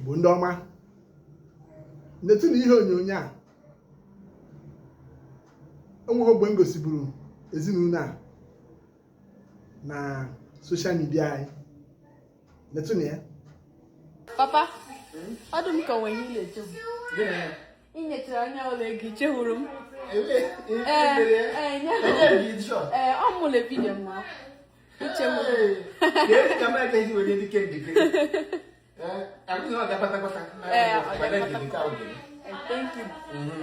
Igbo ndị ọma, ndetu na ihe onyonyo a enweghị mgbe m gosiburu ezinụlọ a na soshal midia anyị. Ndetu na ya. Papa, ọ dị m ka onwe ihe na-echefu. Inyechara onye ọla ego ichehuru m. Ọ mụle vidio m ahụ. Ichehuru thank you.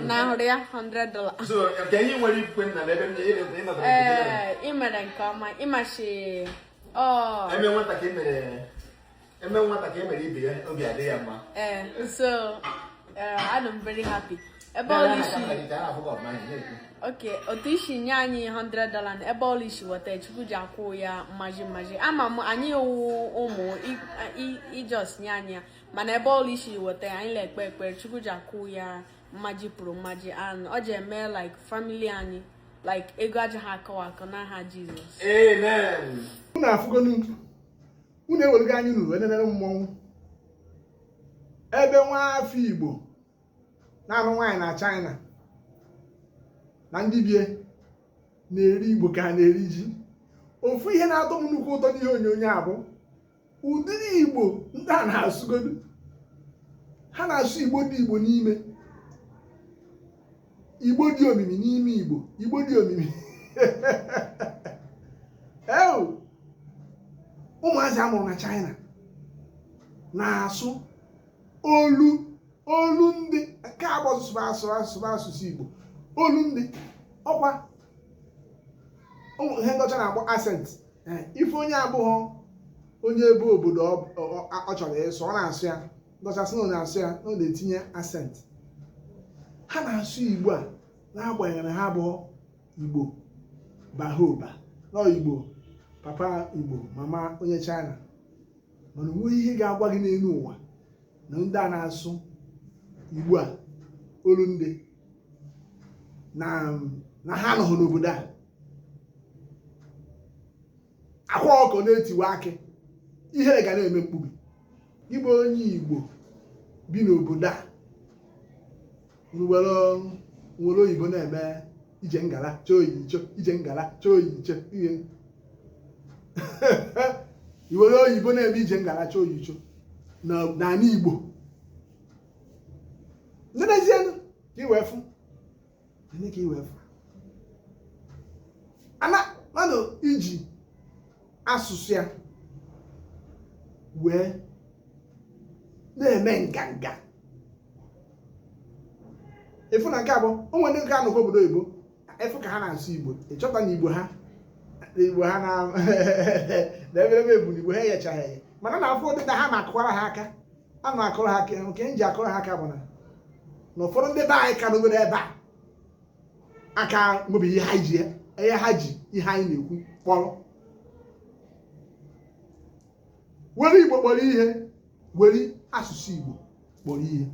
Na ahụrụ ya $100. So, ka ihe nwere ikwe na ebe m ị mere nke ọma. Ịmachi eme nwata ka emere ibe ya obi adị ya mma. So I'm very happy. Ebe okay, otu isi nye anyị $100 ebe ọla isi weta Chukwu ji akwụ ya mmaji. Ama m anyị ụmụ ijos nye anyị ya, mana ebe ọla isi weta anyị na-ekpe ekpere Chukwu ji akwụ ya mmaji pụrụ mmaji, and ọ ji eme like family anyị like ego aja ha akọ n'aha Jizọs. Amen. Unu afụgonu, unu ewerugo anyị unu enenere mmọnwụ ebe nwa afọ Igbo na-anụ nwaanyị na China na ndị bie na-eri Igbo ka ha na-eri ji. Ofu ihe na-atọ m nnukwu ụtọ n'ihe onyonyo a bụ ụdịrị Igbo ndị a na-asụgodu. Ha na-asụ Igbo dị Igbo n'ime, Igbo dị omimi n'ime Igbo, Igbo dị omimi. Ụmụazị amụrụ na China na-asụ olu ndị nke agbọsụsụ asụsụ Igbo, olu ndị ọkwa ihe ndọcha na-akpọ accent. Ife onye abụghị onye ebe obodo ọ chọrọ ịsụ, ọ na-asụ ya ndọchasị na ọ na-asụ ya na ọ na-etinye accent. Ha na-asụ Igbo a na-agbanyeghị na ha abụọ Igbo bahoba nọ Igbo papa Igbo mama onye China, mana onwe ihe ga-agwa gị n'elu ụwa na ndị a na-asụ Igbo a olu ndị na ha nọghị n'obodo a. Akwa ọkụ na-etiwe akị, ihere ga na-eme mkpubi. Igbo onye Igbo bi n'obodo a nwere oyibo na-eme ije ngala chọọ oyicho, ije ngala chọọ oyicho ihe. Iwere oyibo na-eme ije ngala chọọ oyicho n'ala Igbo ndenezienu ka iwefu ana mmadụ iji asụsụ ya wee na-eme nganga. Efu na nke abụọ o nwere ndị ga-anọkwa obodo oyibo efu ka ha na-asụ Igbo, ịchọta na Igbo ha na ebe ebu na Igbo ha eyechaghị eye, mana na afọ ụdịda ha na-akụkwara ha aka. A na-akụrụ ha aka, nke m ji akụrụ ha aka bụ na ụfọdụ ndị be anyị ka n'obodo ebe a aka nwebeghị ihe ha ji ihe anyị na-ekwu kpọrọ. Were Igbo kpọrọ ihe, were asụsụ Igbo kpọrọ ihe.